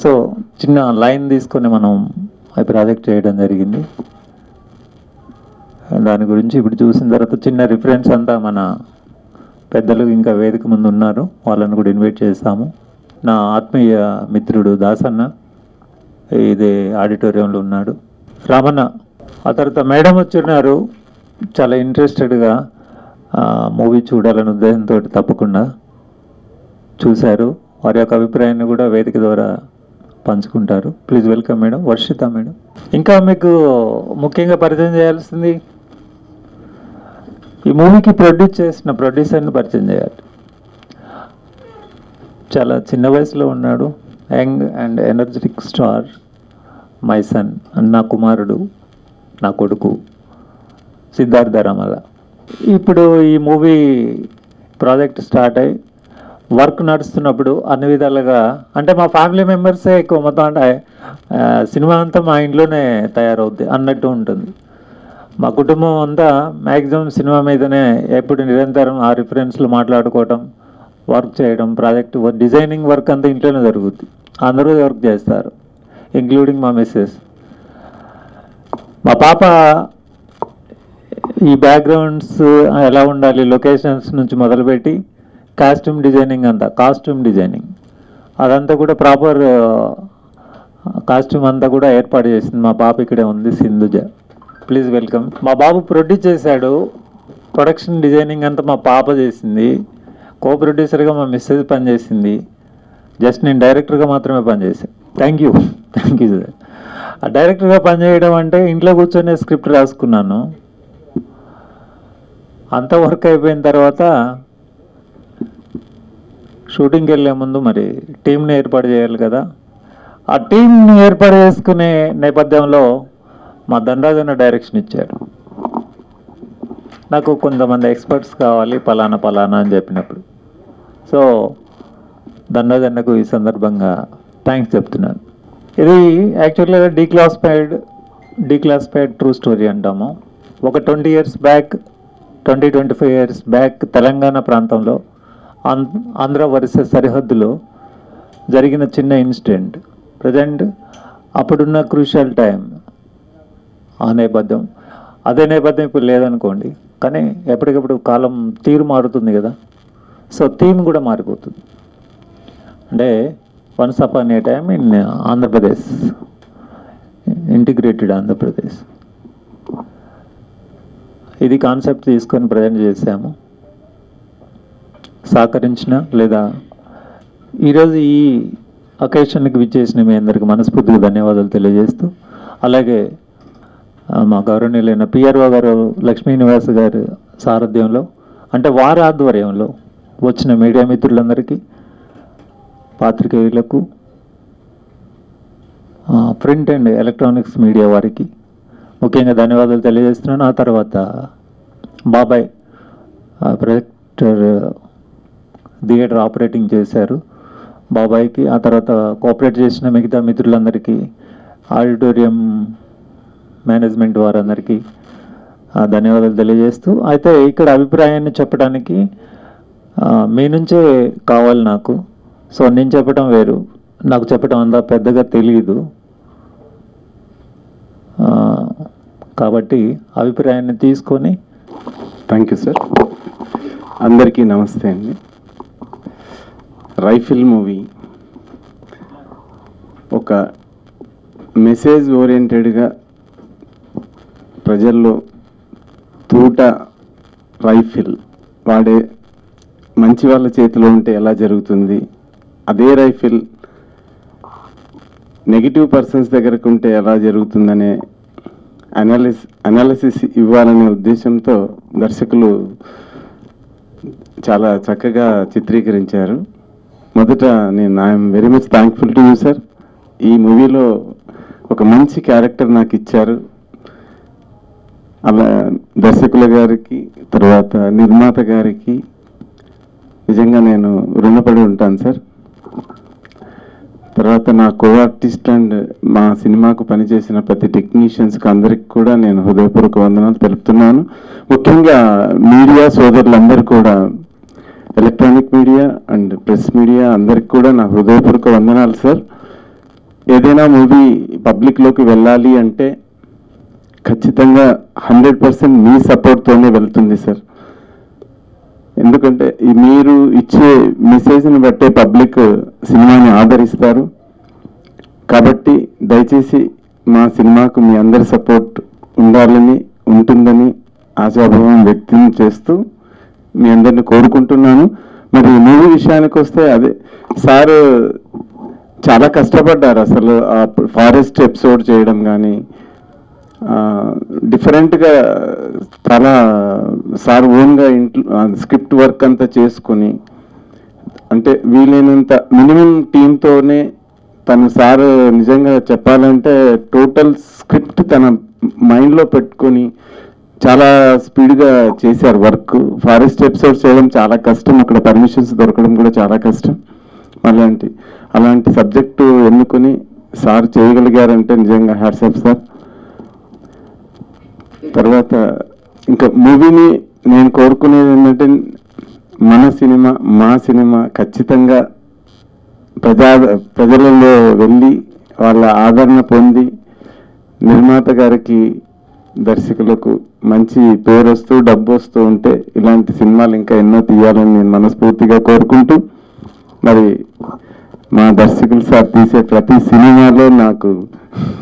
So చిన్న line తీసుకొని మనం ఆ ప్రాజెక్ట్ చేయడం జరిగింది. దాని గురించి ఇప్పుడు చూసిన తర్వాత చిన్న రిఫరెన్స్ అంతా మన పెద్దలు ఇంకా వేదిక ముందు ఉన్నారు, వాళ్ళని కూడా ఇన్వైట్ చేస్తాము. నా ఆత్మీయ మిత్రుడు దాసన్న ఇదే ఆడిటోరియంలో ఉన్నాడు, రామన్న. ఆ తర్వాత మేడం వచ్చిన్నారు, చాలా ఇంట్రెస్టెడ్గా మూవీ చూడాలనే ఉద్దేశంతో తప్పకుండా చూశారు. వారి యొక్క అభిప్రాయాన్ని కూడా వేదిక ద్వారా పంచుకుంటారు. Please welcome madam. Varshita madam. ఇంకా మీకు ముఖ్యంగా పరిచయం చేయాల్సింది, ఈ మూవీకి ప్రొడ్యూస్ చేసిన ప్రొడ్యూసర్ని పరిచయం చేయాలి. చాలా చిన్న వయసులో ఉన్నాడు, young and energetic star, my son, నా కుమారుడు, నా కొడుకు సిద్ధార్థ రామల. ఇప్పుడు ఈ మూవీ ప్రాజెక్ట్ స్టార్ట్ అయ్యి వర్క్ నడుస్తున్నప్పుడు అన్ని విధాలుగా అంటే మా ఫ్యామిలీ మెంబర్సే ఎక్కువ, మొత్తం అంటే సినిమా అంతా మా ఇంట్లోనే తయారవుద్ది అన్నట్టు ఉంటుంది. మా కుటుంబం అంతా మ్యాక్సిమం సినిమా మీదనే ఎప్పుడు నిరంతరం ఆ రిఫరెన్స్లు మాట్లాడుకోవటం, వర్క్ చేయడం, ప్రాజెక్ట్ డిజైనింగ్ వర్క్ అంతా ఇంట్లోనే జరుగుద్ది. అందరూ వర్క్ చేస్తారు, ఇంక్లూడింగ్ మా మిస్సెస్. మా పాప ఈ బ్యాక్గ్రౌండ్స్ ఎలా ఉండాలి, లొకేషన్స్ నుంచి మొదలుపెట్టి కాస్ట్యూమ్ డిజైనింగ్ అదంతా కూడా ప్రాపర్ కాస్ట్యూమ్ అంతా కూడా ఏర్పాటు చేసింది మా పాప. ఇక్కడే ఉంది, సింధుజ. Please welcome. మా బాబు ప్రొడ్యూస్ చేశాడు, ప్రొడక్షన్ డిజైనింగ్ అంతా మా పాప చేసింది, కో ప్రొడ్యూసర్గా మా మిస్సెస్ పనిచేసింది, జస్ట్ నేను డైరెక్టర్గా మాత్రమే పనిచేశాను. Thank you sir. ఆ డైరెక్టర్గా పనిచేయడం అంటే ఇంట్లో కూర్చొని స్క్రిప్ట్ రాసుకున్నాను. అంత వర్క్ అయిపోయిన తర్వాత షూటింగ్కి వెళ్ళే ముందు మరి టీంని ఏర్పాటు చేయాలి కదా. ఆ టీంని ఏర్పాటు చేసుకునే నేపథ్యంలో మా ధనరాజన్న డైరెక్షన్ ఇచ్చాడు. నాకు కొంతమంది ఎక్స్పర్ట్స్ కావాలి పలానా అని చెప్పినప్పుడు, సో ధనరాజన్నకు ఈ సందర్భంగా థ్యాంక్స్ చెప్తున్నాను. ఇది యాక్చువల్గా డీక్లాసిఫైడ్ ట్రూ స్టోరీ అంటాము. ఒక 25 years బ్యాక్ తెలంగాణ ప్రాంతంలో ఆంధ్ర వర్సెస్ సరిహద్దులో జరిగిన చిన్న ఇన్సిడెంట్. ప్రజెంట్ అప్పుడున్న క్రూషియల్ టైం, ఆ నేపథ్యం, అదే నేపథ్యం ఇప్పుడు లేదనుకోండి, కానీ ఎప్పటికప్పుడు కాలం తీరు మారుతుంది కదా, సో థీమ్ కూడా మారిపోతుంది. అంటే once upon A time in Andhra Pradesh, integrated Andhra Pradesh, ఇది కాన్సెప్ట్ తీసుకొని ప్రజెంట్ చేశాము. సహకరించిన లేదా ఈరోజు ఈ అకేషన్కి విచ్చేసిన మీ అందరికీ మనస్ఫూర్తిగా ధన్యవాదాలు తెలియజేస్తూ, అలాగే మా గౌరవనీయులైన పిఆర్ఓ గారు లక్ష్మీనివాస్ గారి సారథ్యంలో, అంటే వారి ఆధ్వర్యంలో వచ్చిన మీడియా మిత్రులందరికీ, పాత్రికేయులకు, ప్రింట్ అండ్ ఎలక్ట్రానిక్స్ మీడియా వారికి ముఖ్యంగా ధన్యవాదాలు తెలియజేస్తున్నాను. ఆ తర్వాత బాబాయ్ ప్రొజెక్టర్ థియేటర్ ఆపరేటింగ్ చేశారు, బాబాయ్కి, ఆ తర్వాత కోఆపరేట్ చేసిన మిగతా మిత్రులందరికీ, ఆడిటోరియం మేనేజ్మెంట్ వారందరికీ ధన్యవాదాలు తెలియజేస్తూ, అయితే ఇక్కడ అభిప్రాయాన్ని చెప్పడానికి మీ నుంచే కావాలి నాకు. సో నేను చెప్పడం వేరు, నాకు చెప్పడం అంతా పెద్దగా తెలియదు, కాబట్టి అభిప్రాయాన్ని తీసుకొని. Thank you sir. అందరికీ నమస్తే అండి. రైఫిల్ మూవీ ఒక మెసేజ్ ఓరియంటెడ్గా ప్రజల్లో తూట రైఫిల్ వాడే మంచి వాళ్ళ చేతిలో ఉంటే ఎలా జరుగుతుంది, అదే రైఫిల్ నెగిటివ్ పర్సన్స్ దగ్గరకు ఉంటే ఎలా జరుగుతుందనే అనాలిసిస్ ఇవ్వాలనే ఉద్దేశంతో దర్శకులు చాలా చక్కగా చిత్రీకరించారు. మొదట I'm very much thankful to you sir. ఈ మూవీలో ఒక మంచి క్యారెక్టర్ నాకు ఇచ్చారు. అలా దర్శకుల గారికి, తర్వాత నిర్మాత గారికి నిజంగా నేను రుణపడి ఉంటాను సార్. తర్వాత నా కో ఆర్టిస్ట్ అండ్ మా సినిమాకు పనిచేసిన ప్రతి టెక్నీషియన్స్కి అందరికి కూడా నేను హృదయపూర్వక వందనాలు తెలుపుతున్నాను. ముఖ్యంగా మీడియా సోదరులందరూ కూడా, electronic media and press media అందరికి కూడా నా హృదయపూర్వక వందనాలు సార్. ఏదైనా మూవీ పబ్లిక్లోకి వెళ్ళాలి అంటే ఖచ్చితంగా 100% మీ సపోర్ట్తోనే వెళ్తుంది సార్. ఎందుకంటే మీరు ఇచ్చే మెసేజ్ని బట్టే పబ్లిక్ సినిమాని ఆదరిస్తారు. కాబట్టి దయచేసి మా సినిమాకు మీ అందరి సపోర్ట్ ఉండాలని, ఉంటుందని ఆశాభావం వ్యక్తం చేస్తూ మీ అందరిని కోరుకుంటున్నాను. మరి మూవీ విషయానికి వస్తే అదే సార్ చాలా కష్టపడ్డారు. అసలు ఆ ఫారెస్ట్ ఎపిసోడ్ చేయడం కానీ డిఫరెంట్గా చాలా సార్ ఓన్గా ఇంట్లో స్క్రిప్ట్ వర్క్ అంతా చేసుకొని, అంటే వీలైనంత మినిమం టీంతోనే తను సార్ నిజంగా చెప్పాలంటే టోటల్ స్క్రిప్ట్ తన మైండ్లో పెట్టుకొని చాలా స్పీడ్గా చేశారు వర్క్. ఫారెస్ట్ ఎపిసోడ్స్ చేయడం చాలా కష్టం, అక్కడ పర్మిషన్స్ దొరకడం కూడా చాలా కష్టం. అలాంటి సబ్జెక్టు ఎన్నుకొని సార్ చేయగలిగారంటే నిజంగా హ్యాట్స్ ఆఫ్ సార్. తర్వాత ఇంకా మూవీని నేను కోరుకునేది ఏంటంటే మా సినిమా ఖచ్చితంగా ప్రజలలో వెళ్ళి వాళ్ళ ఆదరణ పొంది నిర్మాత గారికి, దర్శకులకు మంచి పేరు వస్తూ డబ్బు వస్తూ ఉంటే ఇలాంటి సినిమాలు ఇంకా ఎన్నో తీయాలని నేను మనస్ఫూర్తిగా కోరుకుంటూ, మరి మా దర్శకులు సార్ తీసే ప్రతి సినిమాలో నాకు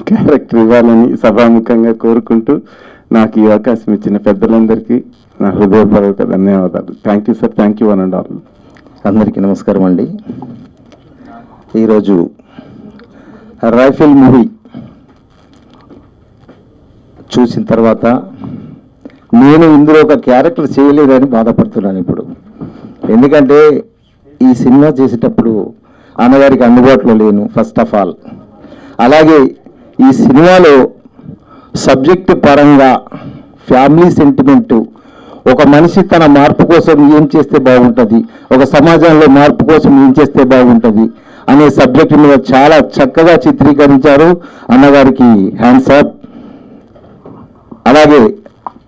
క్యారెక్టర్ ఇవ్వాలని సభాముఖంగా కోరుకుంటూ నాకు ఈ అవకాశం ఇచ్చిన పెద్దలందరికీ నా హృదయపూర్వక ధన్యవాదాలు. Thank you sir. Thank you 1 and all. అందరికీ నమస్కారం అండి. ఈరోజు రైఫిల్ మూవీ చూసిన తర్వాత నేను ఇందులో ఒక క్యారెక్టర్ చేయలేదని బాధపడుతున్నాను ఇప్పుడు. ఎందుకంటే ఈ సినిమా చేసేటప్పుడు అన్నగారికి అందుబాటులో లేను ఫస్ట్ ఆఫ్ ఆల్. అలాగే ఈ సినిమాలో సబ్జెక్ట్ పరంగా ఫ్యామిలీ సెంటిమెంటు, ఒక మనిషి తన మార్పు కోసం ఏం చేస్తే బాగుంటుంది, ఒక సమాజంలో మార్పు కోసం ఏం చేస్తే బాగుంటుంది అనే సబ్జెక్టు మీద చాలా చక్కగా చిత్రీకరించారు. అన్నగారికి హ్యాండ్స్ ఆఫ్. అలాగే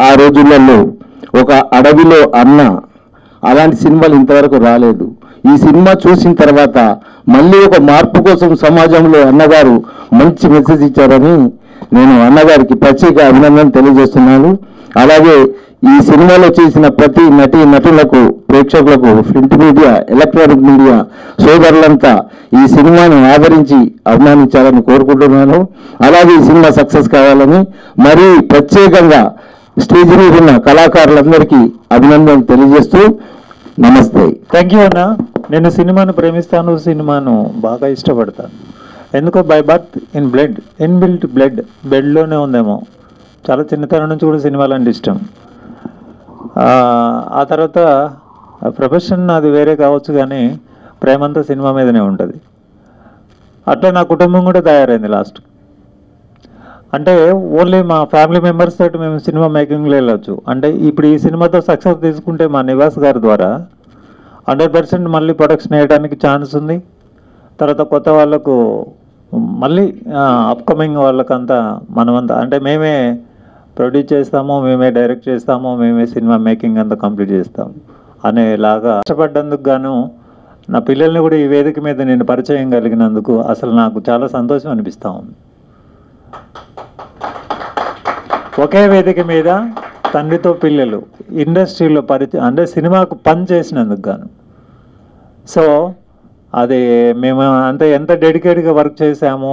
ఆ రోజులలో ఒక అడవిలో అన్న, అలాంటి సినిమాలు ఇంతవరకు రాలేదు. ఈ సినిమా చూసిన తర్వాత మళ్ళీ ఒక మార్పు కోసం సమాజంలో అన్నగారు మంచి మెసేజ్ ఇచ్చారని నేను అన్నగారికి ప్రత్యేక అభినందన తెలియజేస్తున్నాను. అలాగే ఈ సినిమాలో చేసిన ప్రతి నటులకు, ప్రేక్షకులకు, ప్రింట్ మీడియా, ఎలక్ట్రానిక్ మీడియా సోదరులంతా ఈ సినిమాను ఆదరించి అభిమానించాలని కోరుకుంటున్నాను. అలాగే ఈ సినిమా సక్సెస్ కావాలని మరీ ప్రత్యేకంగా స్టేజ్ మీద ఉన్న కళాకారులందరికీ అభినందనలు తెలియజేస్తూ నమస్తే. థ్యాంక్ యూ అన్న. నేను సినిమాను ప్రేమిస్తాను, సినిమాను బాగా ఇష్టపడతాను. ఎందుకో by birth in blood, inbuilt బ్లడ్లోనే ఉందేమో. చాలా చిన్నతనం నుంచి కూడా సినిమాలు అంటే ఇష్టం. ఆ తర్వాత ప్రొఫెషన్ అది వేరే కావచ్చు, కానీ ప్రేమంతా సినిమా మీదనే ఉంటుంది. అట్లా నా కుటుంబం కూడా తయారైంది లాస్ట్. అంటే ఓన్లీ మా ఫ్యామిలీ మెంబర్స్ తోటి మేము సినిమా మేకింగ్లో వెళ్ళొచ్చు. అంటే ఇప్పుడు ఈ సినిమాతో సక్సెస్ తీసుకుంటే మా నివాస్ గారి ద్వారా 100% మళ్ళీ ప్రొడక్షన్ వేయడానికి ఛాన్స్ ఉంది. తర్వాత కొత్త వాళ్ళకు మళ్ళీ అప్కమింగ్ వాళ్ళకంతా మనమంతా అంటే మేమే ప్రొడ్యూస్ చేస్తాము, మేమే డైరెక్ట్ చేస్తాము, మేమే సినిమా మేకింగ్ అంతా కంప్లీట్ చేస్తాము అనేలాగా కష్టపడ్డందుకు గాను నా పిల్లల్ని కూడా ఈ వేదిక మీద నేను పరిచయం కలిగినందుకు అసలు నాకు చాలా సంతోషం అనిపిస్తూ ఉంది. ఒకే వేదిక మీద తండ్రితో పిల్లలు ఇండస్ట్రీలో పరిచయం అంటే సినిమాకు పని చేసినందుకు గాను. సో అది మేము ఎంత డెడికేట్గా వర్క్ చేసాము,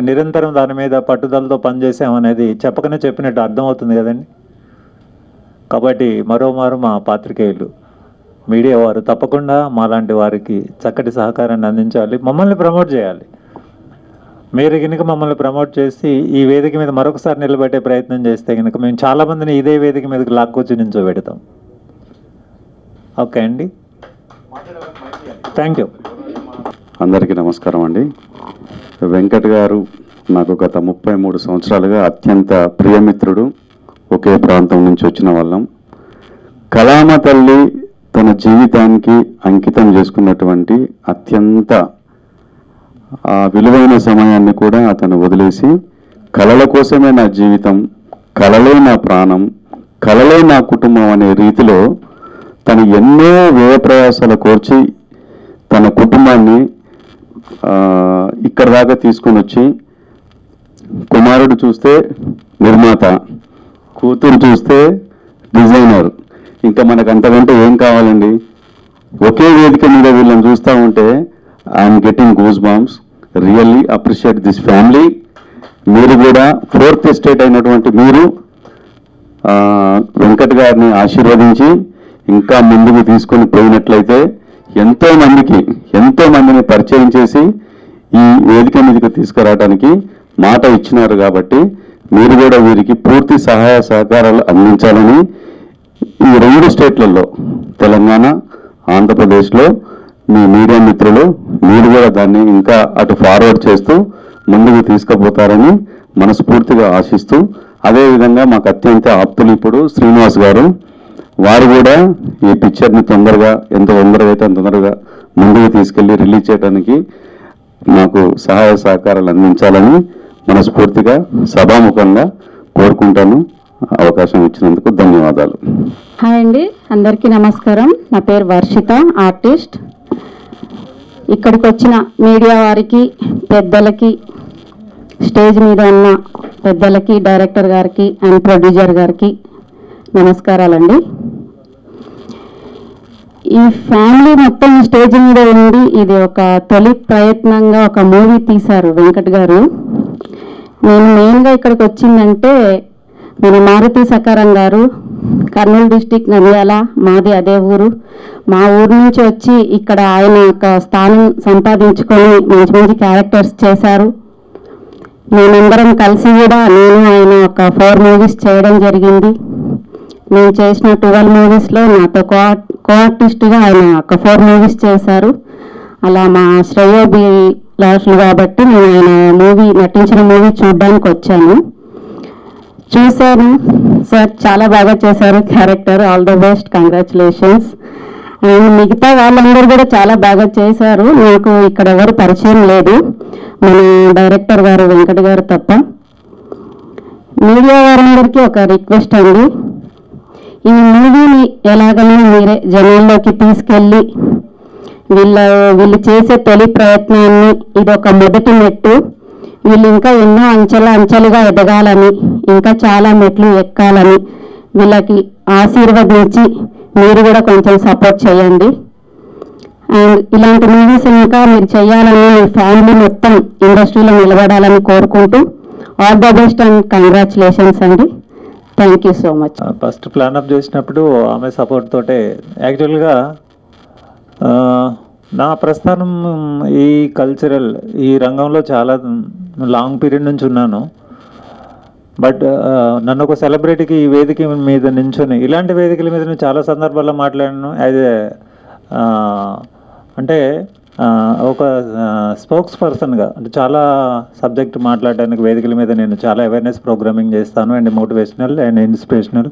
నిరంతరం దాని మీద పట్టుదలతో పనిచేసాము అనేది చెప్పకనే చెప్పినట్టు అర్థమవుతుంది కదండి. కాబట్టి మరోమారు మా పాత్రికేయులు, మీడియా వారు తప్పకుండా మాలాంటి వారికి చక్కటి సహకారాన్ని అందించాలి, మమ్మల్ని ప్రమోట్ చేయాలి. మీరు కనుక మమ్మల్ని ప్రమోట్ చేసి ఈ వేదిక మీద మరొకసారి నిలబెట్టే ప్రయత్నం చేస్తే కనుక మేము చాలామందిని ఇదే వేదిక మీదకి లాక్కొచ్చి నించోబెడతాం. ఓకే అండి, థ్యాంక్ యూ. అందరికీ నమస్కారం అండి. వెంకట్ గారు నాకు గత 33 సంవత్సరాలుగా అత్యంత ప్రియమిత్రుడు. ఒకే ప్రాంతం నుంచి వచ్చిన వాళ్ళం. కళామ తల్లి తన జీవితానికి అంకితం చేసుకున్నటువంటి అత్యంత విలువైన సమయాన్ని కూడా అతను వదిలేసి కళల కోసమే నా జీవితం, కళలే నా ప్రాణం, కళలే నా కుటుంబం అనే రీతిలో తను ఎన్నో వ్యయ ప్రయాసాలు కోర్చి తన కుటుంబాన్ని ఇక్కడ దాకా తీసుకొని వచ్చి కుమారుడు చూస్తే నిర్మాత, కూతురు చూస్తే డిజైనర్, ఇంకా మనకు అంతకంటే ఏం కావాలండి? ఒకే వేదిక మీద వీళ్ళని చూస్తూ ఉంటే I'm getting goose bumps. Really appreciate this family. మీరు కూడా 4th ఎస్టేట్ అయినటువంటి మీరు వెంకట్ గారిని ఆశీర్వదించి ఇంకా ముందుకు తీసుకొని పోయినట్లయితే ఎంతో మందిని పరిచయం చేసి ఈ వేదిక మీదకి తీసుకురావడానికి మాట ఇచ్చినారు. కాబట్టి మీరు కూడా వీరికి పూర్తి సహాయ సహకారాలు అందించాలని ఈ 2 స్టేట్లలో తెలంగాణ, ఆంధ్రప్రదేశ్లో మీ మీడియా మిత్రులు మీరు కూడా దాన్ని ఇంకా అటు ఫార్వర్డ్ చేస్తూ ముందుకు తీసుకుపోతారని మనస్ఫూర్తిగా ఆశిస్తూ, అదేవిధంగా మాకు అత్యంత ఆప్తులు ఇప్పుడు శ్రీనివాస్ గారు, వారు కూడా ఈ పిక్చర్ని ఎంత తొందరగా అయితే అంత తొందరగా ముందుకు తీసుకెళ్లి రిలీజ్ చేయడానికి మాకు సహాయ సహకారాలు అందించాలని మనస్ఫూర్తిగా సభాముఖంగా కోరుకుంటాను. అవకాశం ఇచ్చినందుకు ధన్యవాదాలు. హాయ్ అండి, అందరికీ నమస్కారం. నా పేరు వర్షిత, ఆర్టిస్ట్. ఇక్కడికి వచ్చిన మీడియా వారికి, పెద్దలకి, స్టేజ్ మీద ఉన్న పెద్దలకి, డైరెక్టర్ గారికి అండ్ ప్రొడ్యూసర్ గారికి నమస్కారాలండి. ఈ ఫ్యామిలీ మొత్తం స్టేజ్ మీద ఉండి ఇది ఒక తొలి ప్రయత్నంగా ఒక మూవీ తీశారు వెంకట్ గారు. నేను మెయిన్గా ఇక్కడికి వచ్చిందంటే మన మారుతి సకారం గారు, కర్నూలు డిస్టిక్ నంద్యాల, మాది అదే ఊరు. మా ఊరు నుంచి వచ్చి ఇక్కడ ఆయన ఒక స్థానం సంపాదించుకొని మంచి మంచి క్యారెక్టర్స్ చేశారు. మేమందరం కలిసి కూడా నేను ఆయన ఒక 4 మూవీస్ చేయడం జరిగింది. నేను చేసిన 12 మూవీస్లో నాతో కో ఆర్టిస్ట్గా ఆయన ఒక 4 మూవీస్ చేశారు. అలా మా శ్రేయోబి లాస్ట్లు కాబట్టి నేను ఆయన నటించిన మూవీ చూడడానికి వచ్చాను. చూశాను సార్, చాలా బాగా చేశారు character. All the best, congratulations. And మిగతా వాళ్ళందరూ కూడా చాలా బాగా చేశారు. నాకు ఇక్కడ ఎవరు పరిచయం లేదు, మన డైరెక్టర్ గారు వెంకట్ గారు తప్ప. మీడియా వారందరికీ ఒక రిక్వెస్ట్ అండి, ఈ మూవీని ఎలాగైనా మీరే జనాల్లోకి తీసుకెళ్ళి వీళ్ళు చేసే తొలి ప్రయత్నాన్ని ఇదొక మొదటి మెట్టు. వీళ్ళు ఇంకా ఎన్నో అంచెలుగా ఎదగాలని, ఇంకా చాలా మెట్లు ఎక్కాలని వీళ్ళకి ఆశీర్వదించి మీరు కూడా కొంచెం సపోర్ట్ చేయండి. అండ్ ఇలాంటి మూవీస్ ఇంకా మీరు చేయాలని, ఫ్యామిలీ మొత్తం ఇండస్ట్రీలో నిలబడాలని కోరుకుంటూ all the best and congratulations అండి. Thank you so much. First plan up చేసినప్పుడు ఆమె సపోర్ట్ తోటే యాక్చువల్గా నా ప్రస్థానం ఈ కల్చరల్ ఈ రంగంలో చాలా లాంగ్ పీరియడ్ నుంచి ఉన్నాను. బట్ నన్ను ఒక సెలబ్రిటీకి ఈ వేదిక మీద నించుని ఇలాంటి వేదికల మీద నేను చాలా సందర్భాల్లో మాట్లాడాను. యాజ్ ఏ అంటే ఒక స్పోక్స్ పర్సన్గా, అంటే చాలా సబ్జెక్ట్ మాట్లాడడానికి వేదికల మీద నేను చాలా అవేర్నెస్ ప్రోగ్రామింగ్ చేస్తాను and motivational and inspirational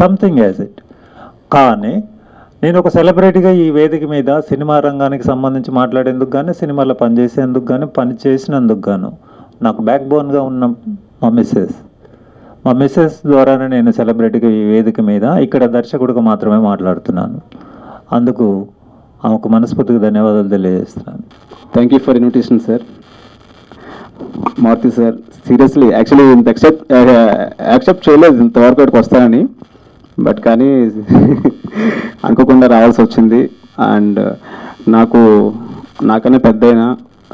something as it. కానీ నేను ఒక సెలబ్రిటీగా ఈ వేదిక మీద సినిమా రంగానికి సంబంధించి మాట్లాడేందుకు కానీ, సినిమాలో పనిచేసేందుకు కానీ, పని చేసినందుకు గాను నాకు బ్యాక్ బోన్గా ఉన్న మా మిస్సెస్ ద్వారానే నేను సెలబ్రిటీగా ఈ వేదిక మీద ఇక్కడ దర్శకుడిగా మాత్రమే మాట్లాడుతున్నాను. అందుకు ఆమెకు మనస్ఫూర్తిగా ధన్యవాదాలు తెలియజేస్తున్నాను. Thank you for invitation sir. Maruti sir, seriously actually ఇంత యాక్సెప్ట్ చేయలేదు ఇంతవరకు ఇక్కడికి వస్తానని, బట్ కానీ అనుకోకుండా రావాల్సి వచ్చింది. అండ్ నాకనే పెద్దయినా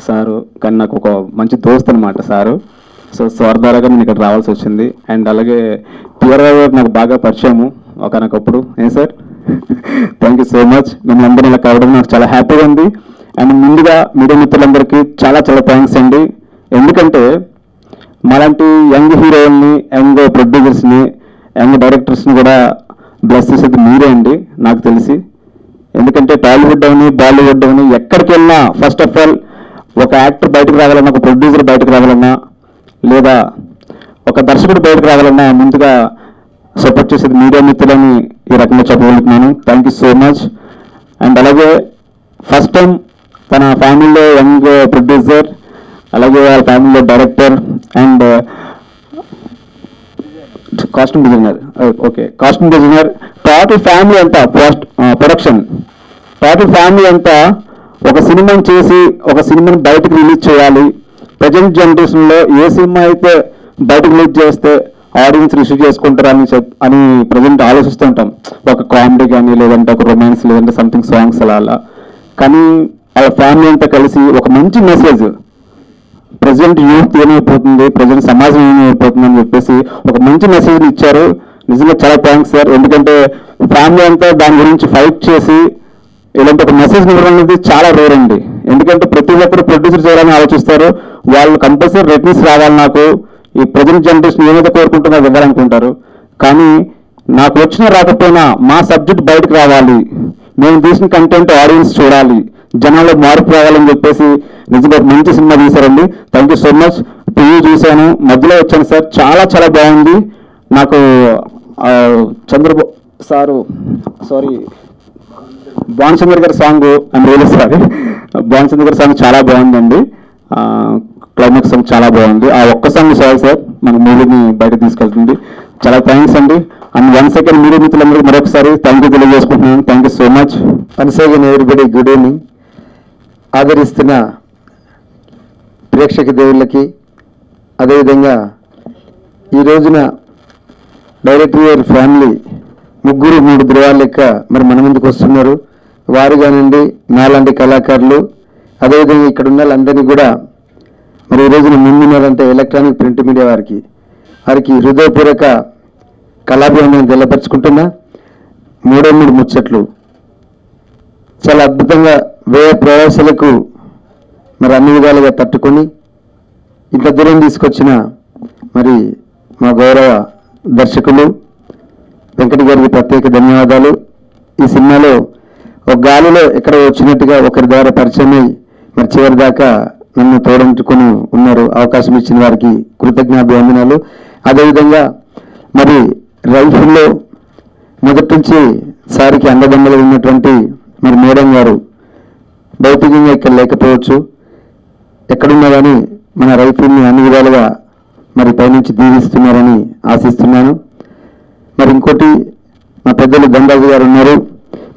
సారు, కానీ నాకు ఒక మంచి దోస్త్ అనమాట సారు. సో సార్ ద్వారాగా నేను ఇక్కడ రావాల్సి వచ్చింది. అండ్ అలాగే పిఆర్ గారు నాకు బాగా పరిచయము ఒకనొకప్పుడు. Sir, thank you so much. మిమ్మల్ని అందరినీ ఇలా కావడం నాకు చాలా హ్యాపీగా ఉంది. అండ్ ముందుగా మీడియా మిత్రులందరికీ చాలా చాలా థ్యాంక్స్ అండి. ఎందుకంటే మాలాంటి యంగ్ హీరోయిన్ని, యంగ్ ప్రొడ్యూసర్స్ని, యంగ్ డైరెక్టర్స్ని కూడా బ్లెస్ చేసేది మీరే అండి నాకు తెలిసి. ఎందుకంటే టాలీవుడ్ అవని, బాలీవుడ్ అవని ఎక్కడికి వెళ్ళినా ఫస్ట్ ఆఫ్ ఆల్ ఒక యాక్టర్ బయటకు రావాలన్నా, ఒక ప్రొడ్యూసర్ బయటకు రావాలన్నా, లేదా ఒక దర్శకుడు బయటకు రావాలన్నా ముందుగా సపోర్ట్ చేసేది మీడియా మిత్రులని ఈ రకంగా చెప్పగలుగుతున్నాను. Thank you so much. And అలాగే ఫస్ట్ టైం తన ఫ్యామిలీలో యంగ్ ప్రొడ్యూసర్, అలాగే వాళ్ళ ఫ్యామిలీలో director and costume designer, costume designer, total family అంతా ప్రొడక్షన్, టోటల్ ఫ్యామిలీ అంతా ఒక సినిమాని చేసి ఒక సినిమాని బయటకు రిలీజ్ చేయాలి. ప్రజెంట్ జనరేషన్లో ఏ సినిమా అయితే బయటకు రిలీజ్ చేస్తే ఆడియన్స్ రిసీవ్ చేసుకుంటారని అని ప్రజెంట్ ఆలోచిస్తుంటాం. ఒక కామెడీ కానీ, లేదంటే ఒక రొమాన్స్, లేదంటే సంథింగ్ సాంగ్స్ అలా. కానీ వాళ్ళ ఫ్యామిలీ అంతా కలిసి ఒక మంచి మెసేజ్, ప్రజెంట్ యూత్ ఏమైపోతుంది, ప్రజెంట్ సమాజం ఏమైపోతుంది అని చెప్పేసి ఒక మంచి మెసేజ్ ఇచ్చారు. నిజంగా చాలా థ్యాంక్స్ సార్. ఎందుకంటే ఫ్యామిలీ అంతా దాని గురించి ఫైట్ చేసి ఇలాంటి ఒక మెసేజ్ ఇవ్వడం అనేది చాలా రేర్ అండి. ఎందుకంటే ప్రతి ఒక్కరు ప్రొడ్యూసర్ చేయాలని ఆలోచిస్తారు. వాళ్ళు కంపల్సరీ రేటింగ్స్ రావాలి, నాకు ఈ ప్రజెంట్ జనరేషన్ ఏమైతే కోరుకుంటుందో అది ఇవ్వాలనుకుంటారు. కానీ నాకు వచ్చినా రాకపోయినా మా సబ్జెక్ట్ బయటకు రావాలి, మేము తీసిన కంటెంట్ ఆడియన్స్ చూడాలి, జనాల్లో మార్పు రావాలని చెప్పేసి నిజంగా మంచి సినిమా తీశారండి. Thank you so much. TV చూశాను, మధ్యలో వచ్చాను సార్, చాలా చాలా బాగుంది. నాకు చంద్రబాబు సారు భానుచంద్ర గారి సాంగ్ భానుచంద్ర గారి సాంగ్ చాలా బాగుందండి. క్లైమాక్స్ సాంగ్ చాలా బాగుంది. ఆ ఒక్క సాంగ్ చాలు సార్ మన మూవీని బయట తీసుకెళ్తుంది. చాలా థ్యాంక్స్ అండి. అండ్ 1 సెకండ్ మీడియా మిత్రులందరికీ మరొకసారి థ్యాంక్ యూ తెలియజేసుకుంటున్నాను. Thank you so much. Once again everybody good evening. ఆదరిస్తున్న ప్రేక్షక దేవుళ్ళకి, అదేవిధంగా ఈ రోజున డైరెక్టర్ గారి ఫ్యామిలీ 3 ధృవాల లెక్క మరి మన ముందుకు వస్తున్నారు. వారు కానివ్వండి, నాలాంటి కళాకారులు, అదేవిధంగా ఇక్కడ ఉన్న వాళ్ళందరినీ కూడా మరి ఈ రోజున ముందున్నారంటే ఎలక్ట్రానిక్ ప్రింట్ మీడియా వారికి హృదయపూర్వక కళాభివందనం తెల్లపరుచుకుంటున్నా. 3 ముచ్చట్లు చాలా అద్భుతంగా వ్యయ ప్రయాసాలకు మరి అన్ని విధాలుగా తట్టుకొని ఇంత దూరం తీసుకొచ్చిన మరి మా గౌరవ దర్శకులు వెంకట గారికి ప్రత్యేక ధన్యవాదాలు. ఈ సినిమాలో ఒక గాలిలో ఎక్కడ వచ్చినట్టుగా ఒకరి ద్వారా పరిచయమై మరి చివరి దాకా నన్ను తోడంటుకొని ఉన్నారు. అవకాశం ఇచ్చిన వారికి కృతజ్ఞాభివందనాలు. అదేవిధంగా మరి రైఫిల్లో మొదటి నుంచి సారికి అండదండలు ఉన్నటువంటి మరి మేడం గారు భౌతికంగా ఇక్కడ లేకపోవచ్చు, ఎక్కడున్నా కానీ మన రైఫిల్ని అన్ని విధాలుగా మరి పైనుంచి దీవిస్తున్నారని ఆశిస్తున్నాను. మరి ఇంకోటి మా పెద్దలు దండాజు గారు ఉన్నారు.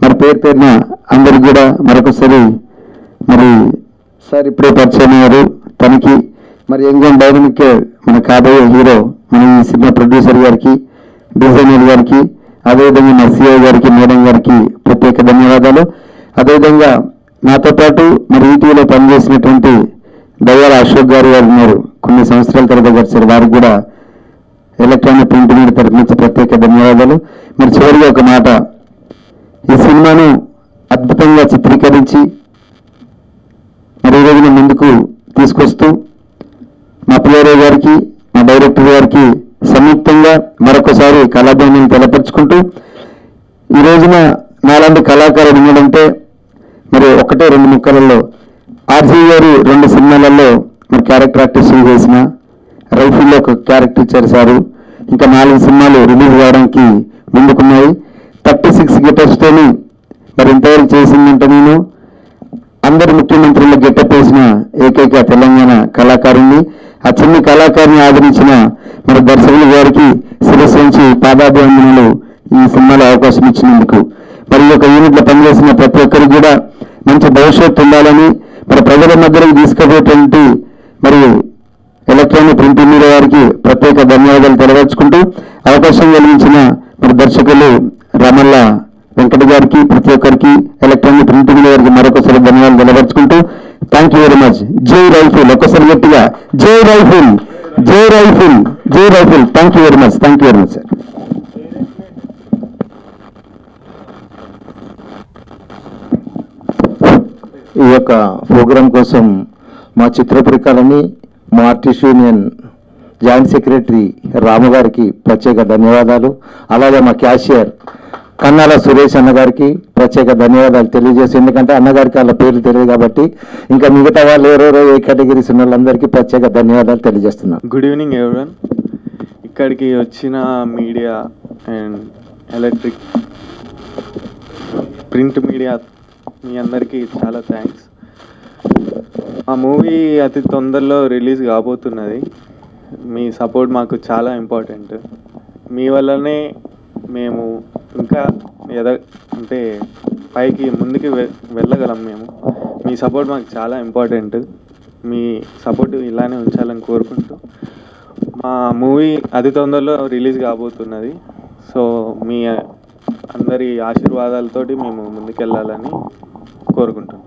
మరి పేరున అందరికి కూడా మరొకసారి మరి సార్ ఇప్పుడే పరిచయం అయ్యారు. తనకి మరి యంగ్ డైనమిక్ మన కాబోయే హీరో మన ఈ సినిమా ప్రొడ్యూసర్ గారికి, డిజైనర్ గారికి, అదేవిధంగా మా సిఐ గారికి, మేడం గారికి ప్రత్యేక ధన్యవాదాలు. అదేవిధంగా నాతో పాటు మరి ఈటీవీలో పనిచేసినటువంటి దయ్యాల అశోక్ గారు ఉన్నారు. కొన్ని సంవత్సరాల తర్వాత గడిచారు. వారికి కూడా ఎలక్ట్రానిక్ ప్రింట్ మీడియా తరఫు నుంచి ప్రత్యేక ధన్యవాదాలు. మరి చివరిగా ఒక మాట, ఈ సినిమాను అద్భుతంగా చిత్రీకరించి మరి ఈ రోజున ముందుకు తీసుకొస్తూ మా పిఆర్ఓ గారికి, మా డైరెక్టర్ గారికి సంయుక్తంగా మరొకసారి కళాభివందనం తెలపరుచుకుంటూ, ఈ రోజున నాలాంటి కళాకారుడు ఉన్నాడంటే మరి 1-2 ముక్కలలో ఆర్జీ గారు 2 సినిమాలలో మరి క్యారెక్టర్ ఆర్టిస్ట్ చేసిన, రైఫిల్లో ఒక క్యారెక్టర్ ఇచ్చారు సారు. ఇంకా 4 సినిమాలు రిలీజ్ కావడానికి ముందుకున్నాయి. 36 గెటప్స్తోని మరి ఇంతవరకు చేసిందంటే నేను అందరు ముఖ్యమంత్రులు గెటప్ వేసిన ఏకైక తెలంగాణ కళాకారుణ్ణి. ఆ చిన్న కళాకారుని ఆదరించిన మరి దర్శకులు గారికి శిరస్సు నుంచి పాదాభివందనలు ఈ సినిమాలో అవకాశం ఇచ్చినందుకు. మరి ఒక యూనిట్లో పనిచేసిన ప్రతి ఒక్కరికి కూడా మంచి భవిష్యత్తు ఉండాలని మరి ప్రజల మధ్యలోకి తీసుకుపోయేటువంటి మరి ఎలక్ట్రానిక్ ప్రింట్ మీడియా వారికి ప్రత్యేక ధన్యవాదాలు తెలియజేసుకుంటూ, అవకాశం కలిగించిన మరి దర్శకులు రమల్ల వెంకట గారికి, ప్రతి ఒక్కరికి ఎలక్ట్రానిక్ ప్రింట్ మీడియా వారికి మరొకసారి ధన్యవాదాలు తెలియజేసుకుంటూ, థ్యాంక్ యూ వెరీ మచ్. జై రైఫిల్. ఒక్కసారి గట్టిగా జై రైఫిల్, జై రైఫిల్, జై rifle. Thank you very much. Thank you very much sir. ఈ యొక్క ప్రోగ్రాం కోసం మా చిత్రపురికాలని, మా ఆర్టిస్ట్ యూనియన్ జాయింట్ సెక్రటరీ రాము గారికి ప్రత్యేక ధన్యవాదాలు. అలాగే మా క్యాషియర్ కన్నాల సురేష్ అన్నగారికి ప్రత్యేక ధన్యవాదాలు తెలియజేసి, ఎందుకంటే అన్నగారికి వాళ్ళ పేర్లు తెలియదు కాబట్టి ఇంకా మిగతా వాళ్ళు ఎవరెవరో ఏ కేటగిరీస్ ఉన్న వాళ్ళందరికీ ప్రత్యేక ధన్యవాదాలు తెలియజేస్తున్నాను. Good evening everyone. ఇక్కడికి వచ్చిన media and electric print media మీ అందరికీ చాలా థ్యాంక్స్. ఆ మూవీ అతి తొందరలో రిలీజ్ కాబోతున్నది. మీ సపోర్ట్ మాకు చాలా ఇంపార్టెంట్. మీ వల్లనే మేము ఇంకా అంటే పైకి ముందుకు వెళ్ళగలం. మేము మీ సపోర్ట్ మాకు చాలా ఇంపార్టెంట్. మీ సపోర్ట్ ఇలానే ఉంచాలని కోరుకుంటూ మా మూవీ అతి తొందరలో రిలీజ్ కాబోతున్నది. సో మీ అందరి ఆశీర్వాదాలతోటి మేము ముందుకెళ్ళాలని కోరుకుంటున్నాం.